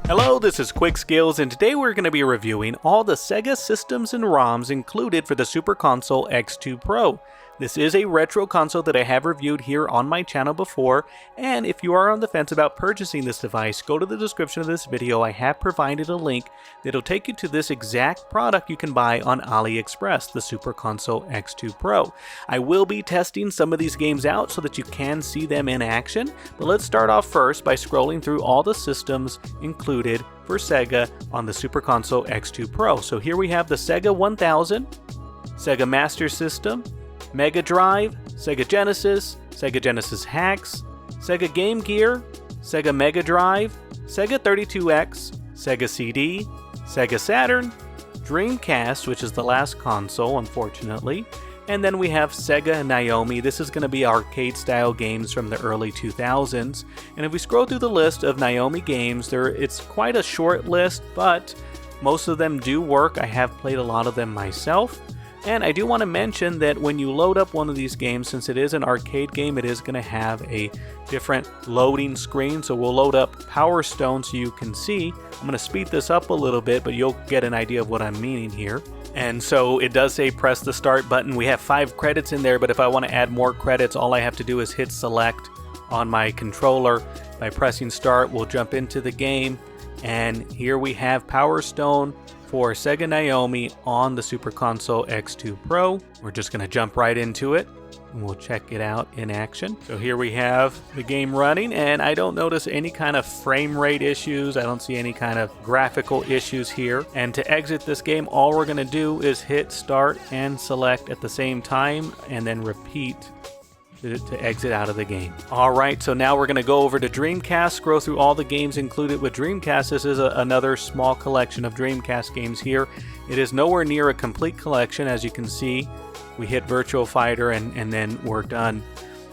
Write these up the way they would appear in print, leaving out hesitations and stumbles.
Hello, this is Quick Skills, and today we're going to be reviewing all the Sega systems and ROMs included for the Super Console X2 Pro. This is a retro console that I have reviewed here on my channel before, and if you are on the fence about purchasing this device, go to the description of this video. I have provided a link that'll take you to this exact product you can buy on AliExpress, the Super Console X2 Pro. I will be testing some of these games out so that you can see them in action, but let's start off first by scrolling through all the systems included for Sega on the Super Console X2 Pro. So here we have the Sega 1000, Sega Master System, Mega Drive, Sega Genesis, Sega Genesis Hacks, Sega Game Gear, Sega Mega Drive, Sega 32X, Sega CD, Sega Saturn, Dreamcast, which is the last console, unfortunately, and then we have Sega Naomi. This is going to be arcade-style games from the early 2000s, and if we scroll through the list of Naomi games, it's quite a short list, but most of them do work. I have played a lot of them myself. And I do want to mention that when you load up one of these games, since it is an arcade game, it is going to have a different loading screen. So we'll load up Power Stone so you can see. I'm going to speed this up a little bit, but you'll get an idea of what I'm meaning here. And so it does say press the start button. We have 5 credits in there, but if I want to add more credits, all I have to do is hit select on my controller. By pressing start, we'll jump into the game. And here we have Power Stone for Sega Naomi on the Super Console X2 Pro. We're just going to jump right into it and we'll check it out in action. So here we have the game running, and I don't notice any kind of frame rate issues. I don't see any kind of graphical issues here. And to exit this game, all we're going to do is hit start and select at the same time and then repeat to exit out of the game. Alright, so now we're going to go over to Dreamcast, scroll through all the games included with Dreamcast. This is another small collection of Dreamcast games here. It is nowhere near a complete collection. As you can see, we hit Virtual Fighter and then we're done.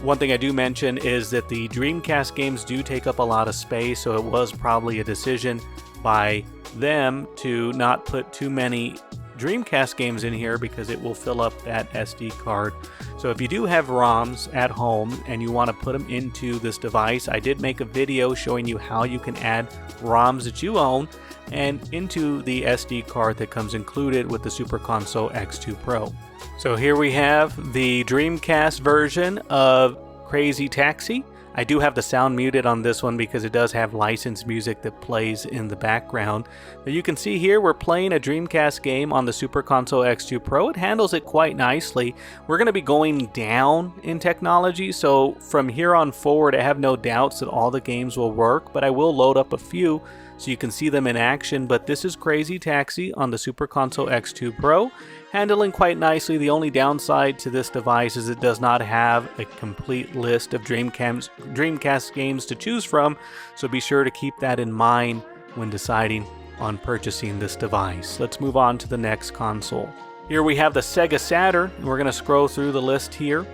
One thing I do mention is that the Dreamcast games do take up a lot of space, so it was probably a decision by them to not put too many Dreamcast games in here because it will fill up that SD card. So if you do have ROMs at home and you want to put them into this device, I did make a video showing you how you can add ROMs that you own and into the SD card that comes included with the Super Console X2 Pro. So here we have the Dreamcast version of Crazy Taxi. I do have the sound muted on this one because it does have licensed music that plays in the background. But you can see here we're playing a Dreamcast game on the Super Console X2 Pro. It handles it quite nicely. We're going to be going down in technology, so from here on forward I have no doubts that all the games will work, but I will load up a few so you can see them in action. But this is Crazy Taxi on the Super Console X2 Pro, handling quite nicely. The only downside to this device is it does not have a complete list of Dreamcast games to choose from, so be sure to keep that in mind when deciding on purchasing this device. Let's move on to the next console. Here we have the Sega Saturn, and we're going to scroll through the list here.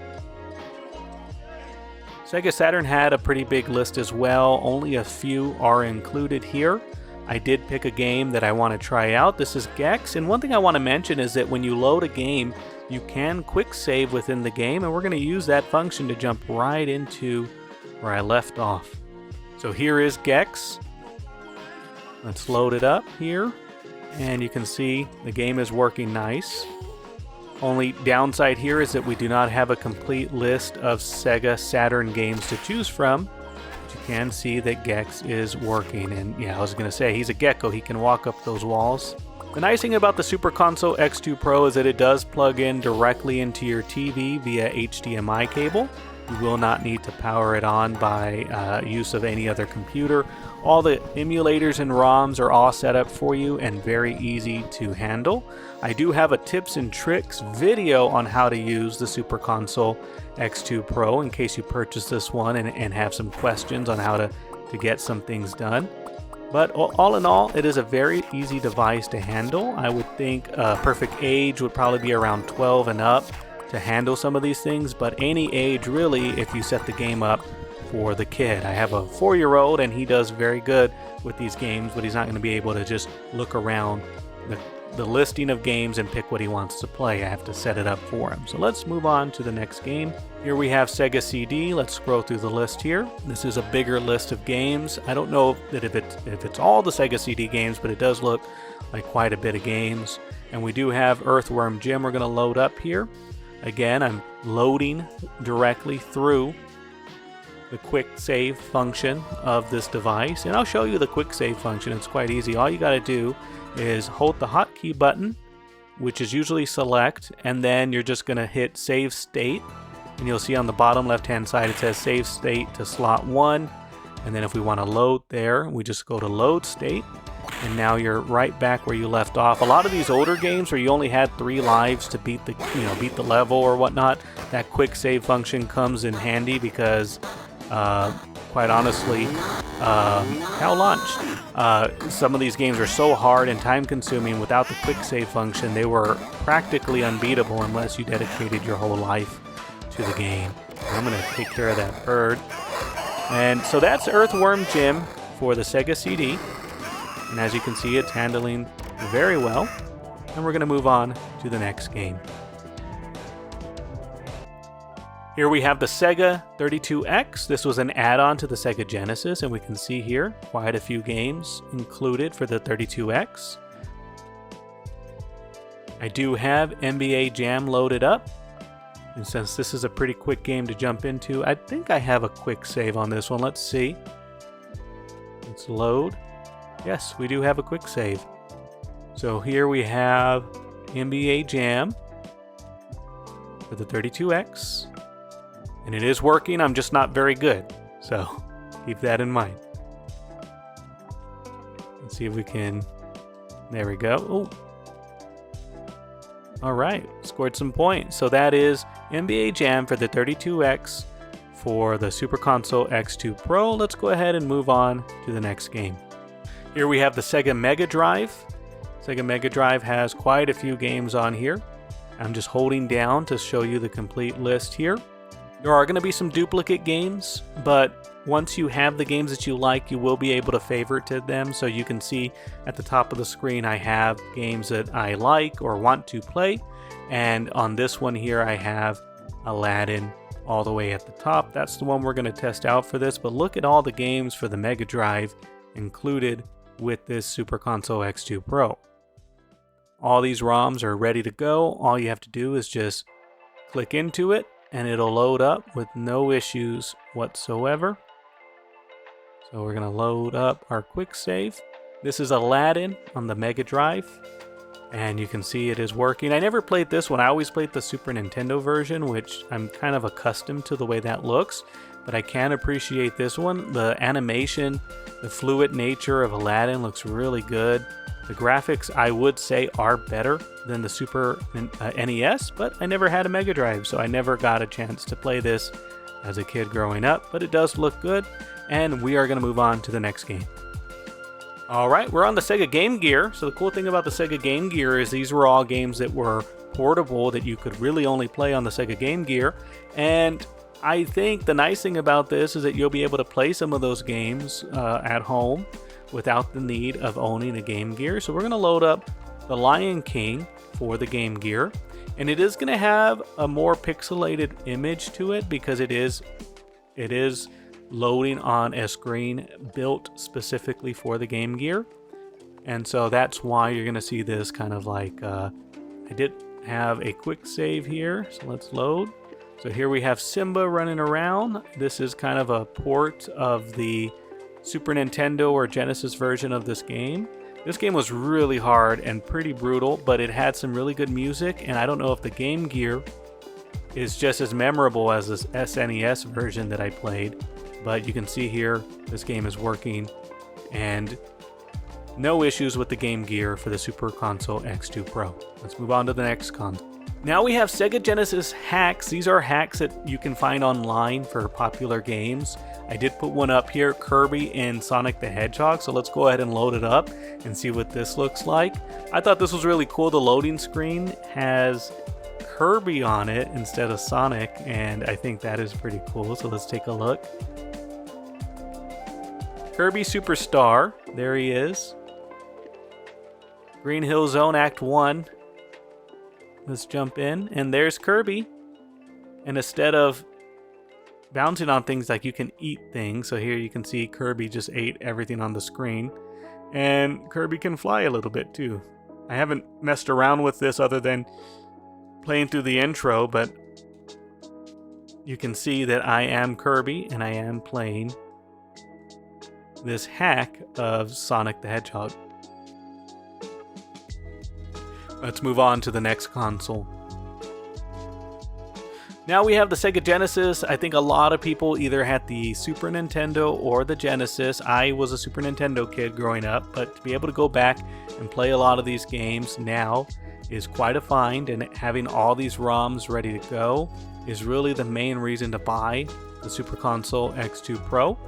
Sega Saturn had a pretty big list as well. Only a few are included here. I did pick a game that I want to try out. This is Gex, and one thing I want to mention is that when you load a game, you can quick save within the game, and we're going to use that function to jump right into where I left off. So here is Gex. Let's load it up here, and you can see the game is working nice. Only downside here is that we do not have a complete list of Sega Saturn games to choose from. But you can see that Gex is working, and yeah, I was going to say, he's a gecko. He can walk up those walls. The nice thing about the Super Console X2 Pro is that it does plug in directly into your TV via HDMI cable. You will not need to power it on by use of any other computer. All the emulators and ROMs are all set up for you and very easy to handle. I do have a tips and tricks video on how to use the Super Console X2 Pro in case you purchase this one and have some questions on how to get some things done. But all in all, it is a very easy device to handle. I would think a perfect age would probably be around 12 and up to handle some of these things, but any age really if you set the game up for the kid. I have a 4-year-old and he does very good with these games, but he's not going to be able to just look around the listing of games and pick what he wants to play. I have to set it up for him. So let's move on to the next game. Here we have Sega CD. Let's scroll through the list here. This is a bigger list of games. I don't know that if it's all the Sega CD games, but it does look like quite a bit of games. And we do have Earthworm Jim we're going to load up here. Again, I'm loading directly through the quick save function of this device, and I'll show you the quick save function. It's quite easy. All you got to do is hold the hotkey button, which is usually select, and then you're just going to hit save state, and you'll see on the bottom left hand side it says save state to slot 1, and then if we want to load there, we just go to load state, and now you're right back where you left off. A lot of these older games where you only had 3 lives to beat the level or whatnot, that quick save function comes in handy because quite honestly, HAL launched. Some of these games are so hard and time consuming. Without the quick save function, they were practically unbeatable unless you dedicated your whole life to the game. I'm going to take care of that bird. And so that's Earthworm Jim for the Sega CD. And as you can see, it's handling very well. And we're going to move on to the next game. Here we have the Sega 32X. This was an add-on to the Sega Genesis, and we can see here quite a few games included for the 32X. I do have NBA Jam loaded up, and since this is a pretty quick game to jump into, I think I have a quick save on this one. Let's see. Let's load. Yes, we do have a quick save. So here we have NBA Jam for the 32X. And it is working, I'm just not very good. So keep that in mind. Let's see if we can... There we go. Oh. Alright, scored some points. So that is NBA Jam for the 32X for the Super Console X2 Pro. Let's go ahead and move on to the next game. Here we have the Sega Mega Drive. Sega Mega Drive has quite a few games on here. I'm just holding down to show you the complete list here. There are going to be some duplicate games, but once you have the games that you like, you will be able to favorite them. So you can see at the top of the screen, I have games that I like or want to play. And on this one here, I have Alladin all the way at the top. That's the one we're going to test out for this. But look at all the games for the Mega Drive included with this Super Console X2 Pro. All these ROMs are ready to go. All you have to do is just click into it, and it'll load up with no issues whatsoever. So we're going to load up our quick save. This is Alladin on the Mega Drive, and you can see it is working. I never played this one. I always played the Super Nintendo version, which I'm kind of accustomed to the way that looks, but I can appreciate this one. The animation, the fluid nature of Alladin looks really good. The graphics, I would say, are better than the Super NES, but I never had a Mega Drive, so I never got a chance to play this as a kid growing up, but it does look good, and we are going to move on to the next game. Alright, we're on the Sega Game Gear. So the cool thing about the Sega Game Gear is these were all games that were portable that you could really only play on the Sega Game Gear, and I think the nice thing about this is that you'll be able to play some of those games at home without the need of owning a Game Gear. So we're going to load up The Lion King for the Game Gear, and it is going to have a more pixelated image to it because it is loading on a screen built specifically for the Game Gear, and so that's why you're going to see this kind of like I did have a quick save here, so let's load. So here we have Simba running around. This is kind of a port of the Super Nintendo or Genesis version of this game. This game was really hard and pretty brutal, but it had some really good music, and I don't know if the Game Gear is just as memorable as this SNES version that I played, but you can see here this game is working, and no issues with the Game Gear for the Super Console X2 Pro. Let's move on to the next console. Now we have Sega Genesis hacks. These are hacks that you can find online for popular games. I did put one up here, Kirby and Sonic the Hedgehog, so let's go ahead and load it up and see what this looks like. I thought this was really cool. The loading screen has Kirby on it instead of Sonic, and I think that is pretty cool, so let's take a look. Kirby Superstar, there he is. Green Hill Zone Act 1. Let's jump in, and there's Kirby. And instead of bouncing on things, like you can eat things. So here you can see Kirby just ate everything on the screen. And Kirby can fly a little bit too. I haven't messed around with this other than playing through the intro, but you can see that I am Kirby and I am playing this hack of Sonic the Hedgehog. Let's move on to the next console. Now we have the Sega Genesis. I think a lot of people either had the Super Nintendo or the Genesis. I was a Super Nintendo kid growing up, but to be able to go back and play a lot of these games now is quite a find, and having all these ROMs ready to go is really the main reason to buy the Super Console X2 Pro.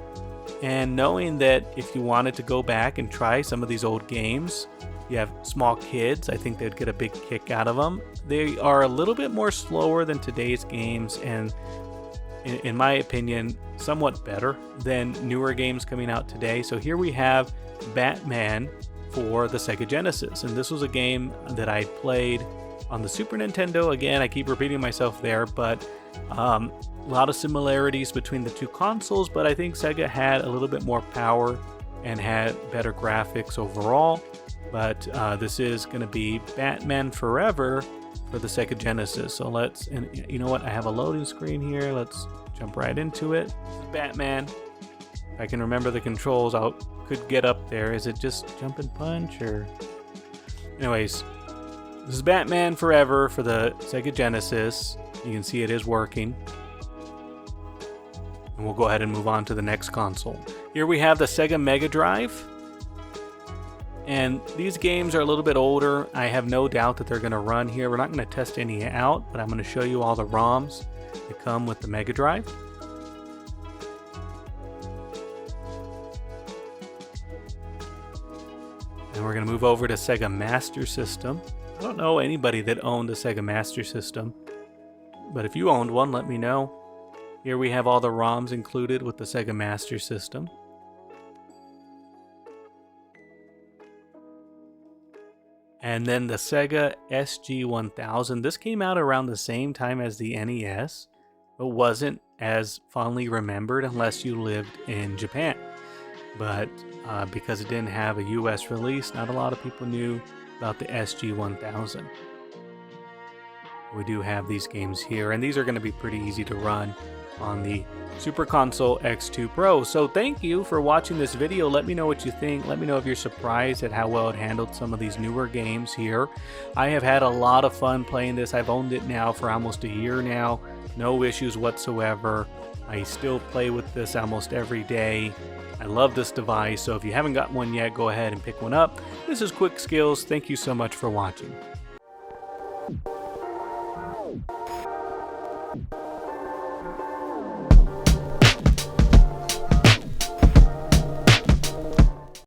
And knowing that if you wanted to go back and try some of these old games, you have small kids, I think they'd get a big kick out of them. They are a little bit more slower than today's games, and in my opinion, somewhat better than newer games coming out today. So here we have Batman for the Sega Genesis, and this was a game that I played on the Super Nintendo. Again, I keep repeating myself there, but a lot of similarities between the two consoles, but I think Sega had a little bit more power and had better graphics overall. But this is going to be Batman Forever for the Sega Genesis. So let's, and you know what, I have a loading screen here. Let's jump right into it. This is Batman. If I can remember the controls, I could get up there. Is it just jump and punch, or? Anyways, this is Batman Forever for the Sega Genesis. You can see it is working. And we'll go ahead and move on to the next console. Here we have the Sega Mega Drive. And these games are a little bit older. I have no doubt that they're going to run here. We're not going to test any out, but I'm going to show you all the ROMs that come with the Mega Drive. And we're going to move over to Sega Master System. I don't know anybody that owned a Sega Master System, but if you owned one, let me know. Here we have all the ROMs included with the Sega Master System. And then the Sega SG-1000. This came out around the same time as the NES, but wasn't as fondly remembered unless you lived in Japan. But because it didn't have a US release, not a lot of people knew about the SG-1000. We do have these games here, and these are going to be pretty easy to run on the Super Console X2 Pro. So thank you for watching this video. Let me know what you think. Let me know if you're surprised at how well it handled some of these newer games here. I have had a lot of fun playing this. I've owned it now for almost a year now. No issues whatsoever. I still play with this almost every day. I love this device, so if you haven't got one yet, go ahead and pick one up. This is Quick Skills. Thank you so much for watching.